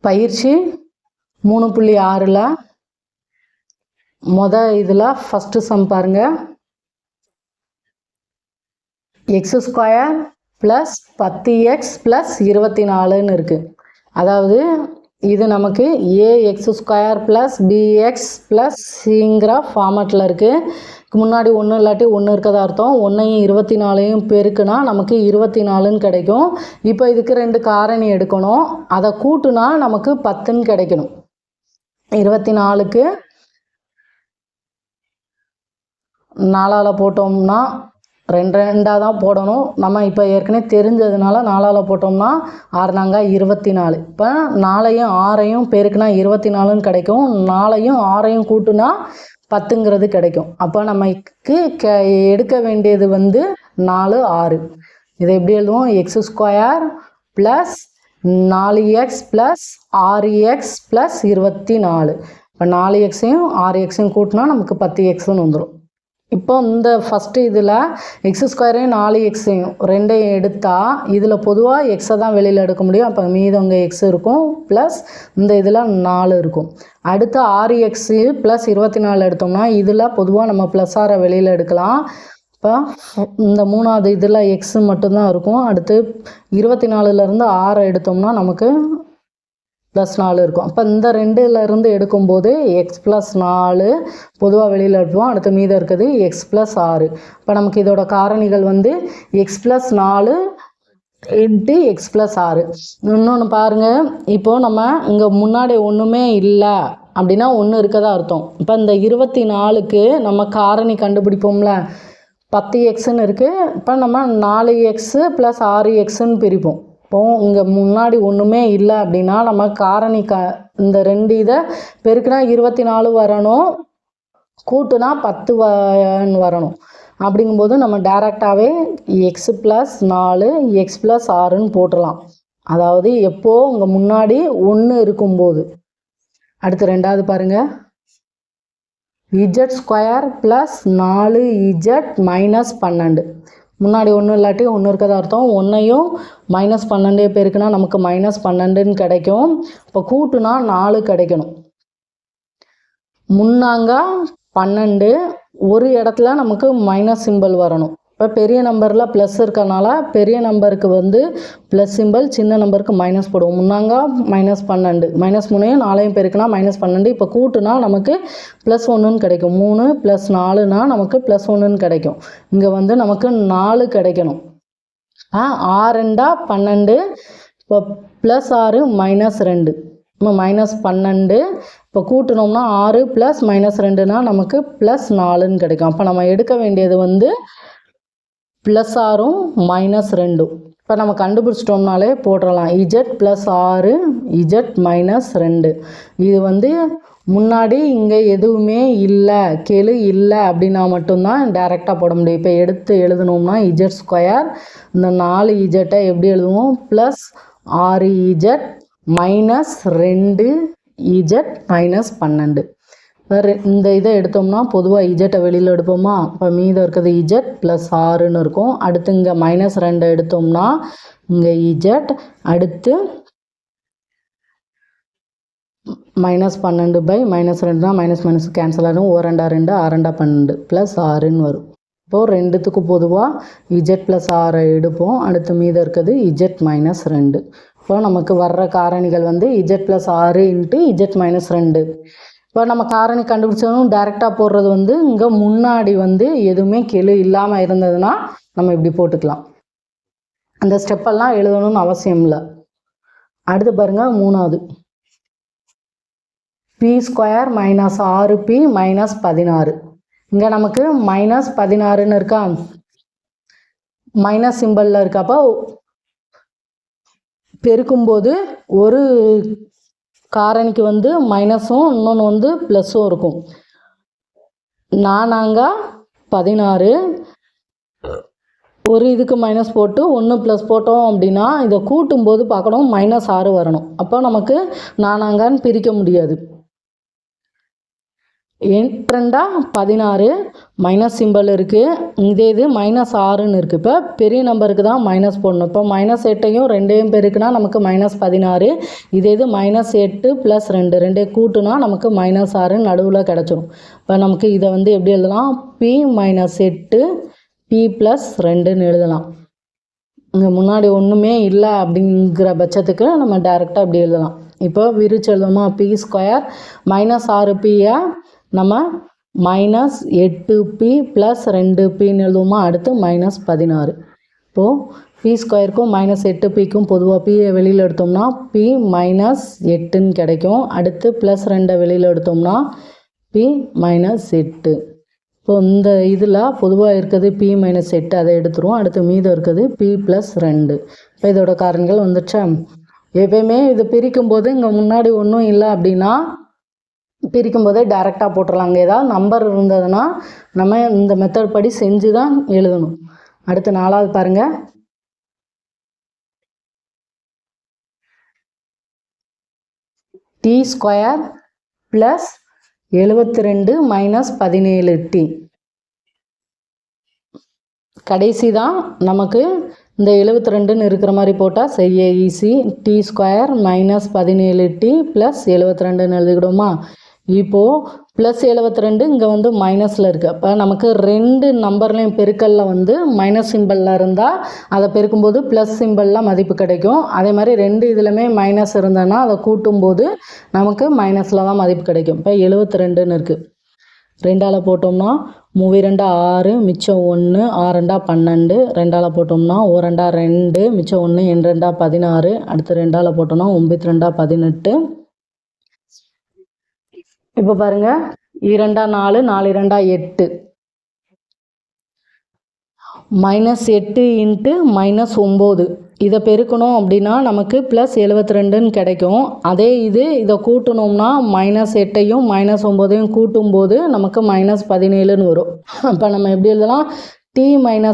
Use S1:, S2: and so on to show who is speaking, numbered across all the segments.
S1: பயிற்சி 3.6ல் இதில் first some பாருங்கள். x² + 10x + 24ன்னு இருக்குது. அதாவது இது நமக்கு ax² + bx + cங்கிற ஃபார்மேட்டில் இருக்குது. முன்னாடி 1 இல்லாட்டி 1 இருக்கிறதா அர்த்தம். 1ஐயும் 24ஐயும் பெருக்குனா நமக்கு 24ன்னு கிடைக்கும். இப்போ இதுக்கு 2 காரணி எடுக்கணும். அதை கூட்டுனா நமக்கு 10ன்னு கிடைக்கணும். 24க்கு 4ஆல் போட்டோம்னா 2 2ஆக தான் போடணும். நம்ம இப்போ ஏற்கனவே தெரிஞ்சதுனால 4ஆல் போட்டோம்னா 6 நாங்க 24. இப்போ 4ஐயும் 6ஐயும் பெருக்குனா 24ன்னு கிடைக்கும். 4ஐயும் 6ஐயும் கூட்டுனா 10ங்கிறது கிடைக்கும். அப்போ நமக்கு எடுக்க வேண்டியது 4 6. இதை எப்படி எழுதுவோம்? x² + 4x + 6x + 24. இப்போ 4xையும் 6xையும் கூட்டினா நமக்கு 10xன்னு வந்துடும். இப்போ இந்த ஃபஸ்ட்டு இதில் x²ஐயும் 4xஐயும் 2ஐயும் எடுத்தால் இதில் பொதுவாக எக்ஸை தான் வெளியில் எடுக்க முடியும். அப்போ மீதம் இங்கே எக்ஸ் இருக்கும் ப்ளஸ் இந்த இதில் 4 இருக்கும். அடுத்து 6x + 24 எடுத்தோம்னா இதில் பொதுவாக நம்ம ப்ளஸ் 6 வெளியில் எடுக்கலாம். இப்போ இந்த 3ஆவது இதில் எக்ஸு மட்டும்தான் இருக்கும். அடுத்து 24லேருந்து 6 எடுத்தோம்னா நமக்கு +4 இருக்கும். அப்போ இந்த 2லேருந்து எடுக்கும்போது x + 4 பொதுவாக வெளியில் எடுப்போம். அடுத்து மீதம் இருக்குது x + 6. இப்போ நமக்கு இதோட காரணிகள் x + 4 × x + 6. இன்னொன்று பாருங்கள். இப்போது நம்ம இங்கே முன்னாடி ஒன்றுமே இல்லை அப்படின்னா 1 இருக்கதா அர்த்தம். இப்போ இந்த 24க்கு நம்ம காரணி கண்டுபிடிப்போம்ல, 10xன்னு இருக்குது. இப்போ நம்ம 4x + 6xன்னு பிரிப்போம். இப்போது இங்கே முன்னாடி ஒன்றுமே இல்லை அப்படின்னா நம்ம காரணி இந்த 2 இதை பெருக்குனா 24 வரணும், கூட்டுனா 10 வரணும். அப்படிங்கும்போது நம்ம டைரெக்டாகவே x + 4 x + 6ன்னு போட்டுடலாம். அதாவது எப்போது இங்கே முன்னாடி 1 இருக்கும்போது. அடுத்து 2ஆவது பாருங்கள். z² + 4z - 12. முன்னாடி 1 இல்லாட்டி 1 இருக்கிறதா அர்த்தம். 1ஐயும் -12 பெருக்குனா நமக்கு -12ன்னு கிடைக்கும். இப்போ கூட்டுனா 4 கிடைக்கணும். முன்னாங்க 12 ஒரு இடத்துல நமக்கு மைனஸ் சிம்பிள் வரணும். இப்போ பெரிய நம்பரில் ப்ளஸ் இருக்கனால பெரிய நம்பருக்கு ப்ளஸ் சிம்பிள், சின்ன நம்பருக்கு மைனஸ் போடுவோம். முன்னாங்க -12 -3ஐயும் 4ஐயும் பெருக்குனா -12. இப்போ கூட்டுனா நமக்கு +1ன்னு கிடைக்கும். 3 + 4னா நமக்கு +1ன்னு கிடைக்கும். இங்கே நமக்கு 4 கிடைக்கணும். 6 2 12. இப்போ +6 -2 நம்ம -12. இப்போ கூட்டினோம்னா 6 + -2னா நமக்கு +4ன்னு கிடைக்கும். அப்போ நம்ம எடுக்க வேண்டியது +6ம் -2. இப்போ நம்ம கண்டுபிடிச்சிட்டோம்னாலே போட்டுடலாம். z + 6 z - 2. இது முன்னாடி இங்கே எதுவுமே இல்லை, கெழு இல்லை அப்படின்னா மட்டும்தான் டைரெக்டாக போட முடியும். இப்போ எடுத்து எழுதணும்னா z², இந்த 4zஐ எப்படி எழுதுவோம்? +6z -2z -12. இந்த இதை எடுத்தோம்னா பொதுவாக இஜெட்டை வெளியில் எடுப்போமா? இப்போ மீதம் இருக்கிறது z + 6ன்னு இருக்கும். அடுத்து இங்கே -2 எடுத்தோம்னா இங்கே z, அடுத்து -12 -2னா -- கேன்சல் ஆகும். 1 2 2 6 2 12 +6ன்னு வரும். இப்போது ரெண்டுத்துக்கு பொதுவாக z + 6 எடுப்போம். அடுத்து மீதம் இருக்கிறது z - 2. இப்போ நமக்கு வர்ற காரணிகள் z + 6 × z - 2. இப்போ நம்ம காரணி கண்டுபிடிச்சதும் டைரெக்டாக போடுறது இங்கே முன்னாடி எதுவுமே கெழு இல்லாமல் இருந்ததுன்னா நம்ம இப்படி போட்டுக்கலாம். அந்த ஸ்டெப்பெல்லாம் எழுதணும்னு அவசியம் இல்லை. அடுத்து பாருங்கள் 3ஆவது. p² - 6p - 16. இங்கே நமக்கு -16ன்னு இருக்கா, மைனஸ் சிம்பிளில் இருக்கப்போ பெருக்கும்போது ஒரு காரணிக்கு மைனஸும் இன்னொன்று ப்ளஸ்ஸும் இருக்கும். 4 16 ஒரு இதுக்கு மைனஸ் போட்டு 1 ப்ளஸ் போட்டோம் அப்படின்னா இதை கூட்டும்போது பார்க்கணும் -6 வரணும். அப்போ நமக்கு 4ன்னு பிரிக்க முடியாது. ரெண்டா 16 மைனஸ் சிம்பிள் இருக்குது. இதே இது -6ன்னு இருக்குது. இப்போ பெரிய நம்பருக்கு தான் மைனஸ் போடணும். இப்போ -8ஐயும் 2ஐயும் பெருக்குனா நமக்கு -16. இதே இது -8 + 2 2 கூட்டுனா நமக்கு -6 நடுவில் கிடச்சிரும். இப்போ நமக்கு இதை வந்து எப்படி எழுதலாம்? p - 8 p + 2ன்னு எழுதலாம். இங்கே முன்னாடி ஒன்றுமே இல்லை அப்படிங்கிற பட்சத்துக்கு நம்ம டைரெக்டாக இப்படி எழுதலாம். இப்போ விரிச்சு எழுதுமா? p² -6pயை நம்ம -8p + 2pன்னு எழுதுவோமா? அடுத்து -16. இப்போது p² -8pக்கும் பொதுவாக pயை வெளியில் எடுத்தோம்னா p - 8ன்னு கிடைக்கும். அடுத்து +2 வெளியில் எடுத்தோம்னா p - 8. இப்போ இந்த இதில் பொதுவாக இருக்கிறது p - 8 அதை எடுத்துருவோம். அடுத்து மீதம் இருக்குது p + 2. இப்போ இதோட காரணிகள் வந்துச்சா? எப்பயுமே இது பிரிக்கும்போது இங்கே முன்னாடி ஒன்றும் இல்லை அப்படின்னா பிரிக்கும் போதே டைரெக்டாக போட்டுடலாம். அங்கே ஏதாவது நம்பர் இருந்ததுன்னா நம்ம இந்த மெத்தட் படி செஞ்சு தான் எழுதணும். அடுத்து 4வது பாருங்கள். t² + 72 - 17t. கடைசி தான் நமக்கு இந்த 72ன்னு இருக்கிற மாதிரி போட்டால் செய்ய ஈஸி. t² - 17t + 72ன்னு எழுதிக்கிடுமா? இப்போது +72 இங்கே வந்து மைனஸில் இருக்குது. அப்போ நமக்கு 2 நம்பர்லேயும் பெருக்கல்ல வந்து மைனஸ் சிம்பிளில் இருந்தால் அதை பெருக்கும்போது ப்ளஸ் சிம்பிளில் மதிப்பு கிடைக்கும். அதே மாதிரி 2 இதுலையுமே மைனஸ் இருந்ததுன்னா அதை கூட்டும்போது நமக்கு மைனஸில் தான் மதிப்பு கிடைக்கும். இப்போ 72ன்னு இருக்குது. 2ஆல் போட்டோம்னா 3 2 6 மிச்சம் 1 6 2 12. 2ஆல் போட்டோம்னா 1 2 2 மிச்சம் 1 2 2 16. அடுத்து 2ஆல் போட்டோம்னா 9 2 18. இப்போ பாருங்கள் 2 4 4 2 8 -8 × -9 இதை பெருக்கணும் அப்படின்னா நமக்கு +72ன்னு கிடைக்கும். அதே இது இதை கூட்டணும்னா -8ஐயும் -9ஐயும் கூட்டும்போது நமக்கு -17ன்னு வரும். இப்போ நம்ம எப்படி எழுதலாம்? t - 8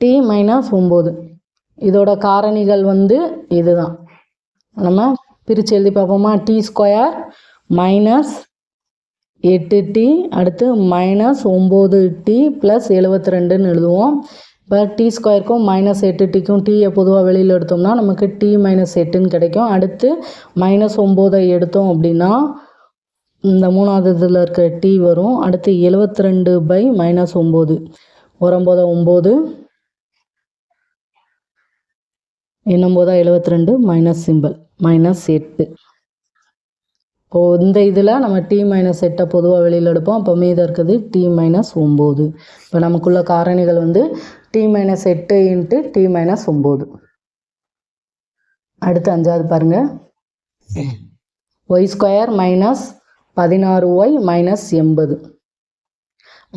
S1: t - 9 இதோட காரணிகள் வந்து இதுதான். நம்ம பிரித்து எழுதி பார்ப்போமா? t² -8t அடுத்து -9t + 72ன்னு எழுதுவோம். இப்போ t²க்கும் -8tக்கும் டீயை பொதுவாக வெளியில் எடுத்தோம்னா நமக்கு t - 8ன்னு கிடைக்கும். அடுத்து -9ஐ எடுத்தோம் அப்படின்னா இந்த 3வது இதில் இருக்கிற t வரும். அடுத்து 72 / -9 9 9 என்னும்போது 72 மைனஸ் சிம்பிள் -8. இப்போது இந்த இதில் நம்ம t - 8ஐ பொதுவாக வெளியில் எடுப்போம். அப்போ மீதம் இருக்குது t - 9. இப்போ நமக்குள்ள காரணிகள் வந்து t - 8 × t - 9. அடுத்து 5வது பாருங்கள். y² - 16y - 80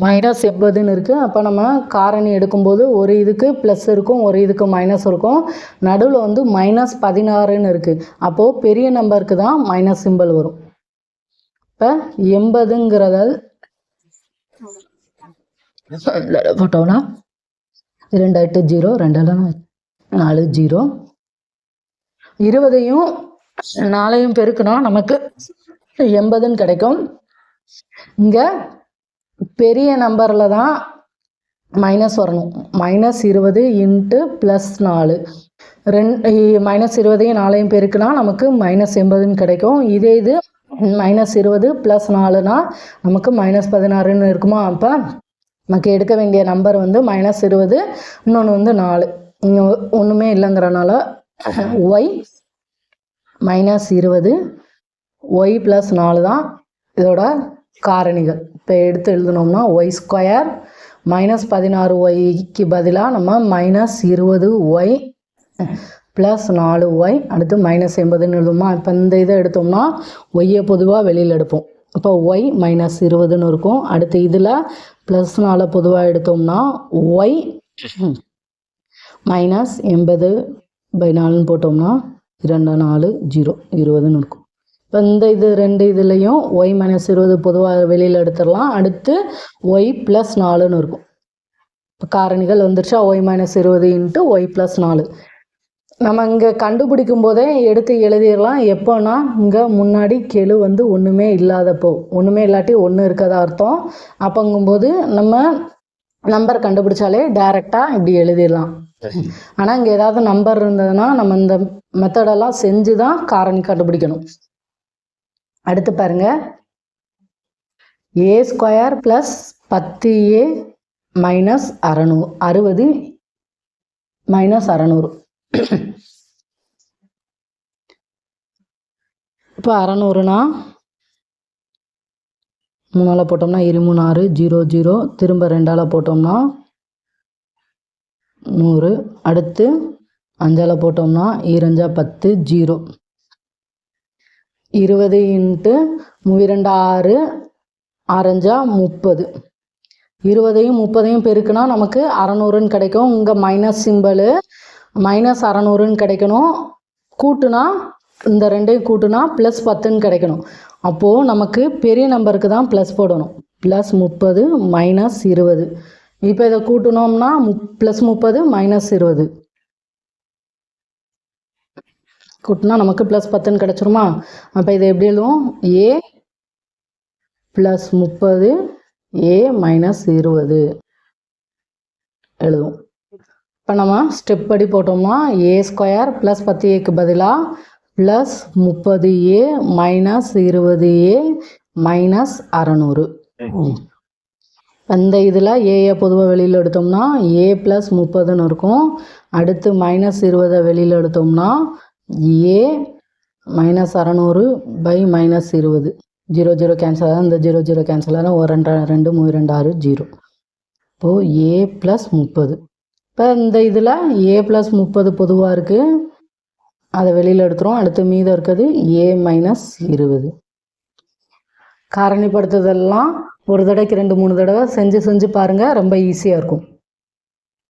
S1: -80ன்னு இருக்குது. அப்போ நம்ம காரணி எடுக்கும்போது ஒரு இதுக்கு ப்ளஸ் இருக்கும், ஒரு இதுக்கு மைனஸ் இருக்கும். நடுவில் வந்து -16ன்னு இருக்குது. அப்போது பெரிய நம்பருக்கு தான் மைனஸ் சிம்பிள் வரும். இப்போ 80ங்கிறத போட்டோம்னா 2 8 0 2 4 0 20ஐயும் 4ஐயும் பெருக்குனா நமக்கு 80ன்னு கிடைக்கும். இங்கே பெரிய நம்பரில் தான் மைனஸ் வரணும். -20 × +4 -20ஐயும் 4ஐயும் பெருக்குனா நமக்கு -80ன்னு கிடைக்கும். இதே இது -20 + 4னா நமக்கு -16ன்னு இருக்குமா? அப்போ நமக்கு எடுக்க வேண்டிய நம்பர் வந்து -20, இன்னொன்று வந்து 4. இங்கே ஒன்றுமே இல்லைங்கிறனால y -20 y + 4 தான் இதோட காரணிகள். இப்போ எடுத்து எழுதணும்னா y² -16yக்கு பதிலாக நம்ம -20y + 4y அடுத்து -80ன்னு எழுதுமா? இப்போ இந்த இதை எடுத்தோம்னா ஒய்யை பொதுவாக வெளியில் எடுப்போம். இப்போ y -20ன்னு இருக்கும். அடுத்து இதில் +4 பொதுவாக எடுத்தோம்னா y -80/4ன்னு போட்டோம்னா 2 4 0 20ன்னு இருக்கும். இப்போ இந்த இது 2 இதுலேயும் y -20 பொதுவாக வெளியில் எடுத்துடலாம். அடுத்து y + 4ன்னு இருக்கும். இப்போ காரணிகள் வந்துருச்சா? y -20 × y + 4. நம்ம இங்கே கண்டுபிடிக்கும் போதே எடுத்து எழுதிடலாம். எப்போனா இங்கே முன்னாடி கெழு வந்து ஒன்றுமே இல்லாதப்போ, ஒன்றுமே இல்லாட்டி ஒன்று இருக்கதா அர்த்தம். அப்போங்கும்போது நம்ம நம்பர் கண்டுபிடிச்சாலே டைரெக்டாக இப்படி எழுதிடலாம். ஆனால் இங்கே ஏதாவது நம்பர் இருந்ததுன்னா நம்ம இந்த மெத்தடெல்லாம் செஞ்சு தான் காரணி கண்டுபிடிக்கணும். அடுத்து பாருங்க, A square plus 10a minus 60 minus 600. இப்போ 600னா 3ஆல் போட்டோம்னா 23 6 0 0, திரும்ப 2ஆல் போட்டோம்னா 100. அடுத்து 5ஆல் போட்டோம்னா 2 10 0. 20 இன்ட்டு 2 6 6 30. 20ஐயும் 30ஐயும் பெருக்குனா நமக்கு 600ன்னு கிடைக்கும். இங்கே மைனஸ் சிம்பிள், மைனஸ் 600ன்னு கிடைக்கணும். கூட்டுனா இந்த ரெண்டையும் கூட்டுனா ப்ளஸ் 10ன்னு கிடைக்கணும். அப்போது நமக்கு பெரிய நம்பருக்கு தான் ப்ளஸ் போடணும். Plus 30 minus 20. இப்போ இதை கூட்டணும்னா ப்ளஸ் 30 மைனஸ் 20 கூட்டினா நமக்கு ப்ளஸ் 10ன்னு கிடச்சிருமா? அப்போ இதை எப்படி எழுதுவோம்? ஏ ப்ளஸ் 30 ஏ மைனஸ் 20 எழுதுவோம். இப்போ நம்ம ஸ்டெப் படி போட்டோம்னா ஏ ஸ்கொயர் ப்ளஸ் 10ஏக்கு பதிலாக plus 30a minus 20a minus 600. அந்த இதில் ஏயை பொதுவாக வெளியில் எடுத்தோம்னா ஏ ப்ளஸ் 30ன்னு இருக்கும். அடுத்து மைனஸ் 20 வெளியில் எடுத்தோம்னா ஏ மைனஸ் 600 பை மைனஸ் 20. 0 0 கேன்சல் ஆகும், இந்த 0 0 கேன்சல் ஆகும், 1 2 2 3 2 6 0. இப்போது ஏ ப்ளஸ் 30. இப்போ இந்த இதில் ஏ ப்ளஸ் 30 பொதுவாக இருக்குது, அதை வெளியில் எடுத்துரும். அடுத்து மீதம் இருக்கிறது ஏ மைனஸ் 20. காரணிப்படுத்துதெல்லாம் ஒரு தடவைக்கு 2 3 தடவை செஞ்சு பாருங்கள், ரொம்ப ஈஸியாக இருக்கும்.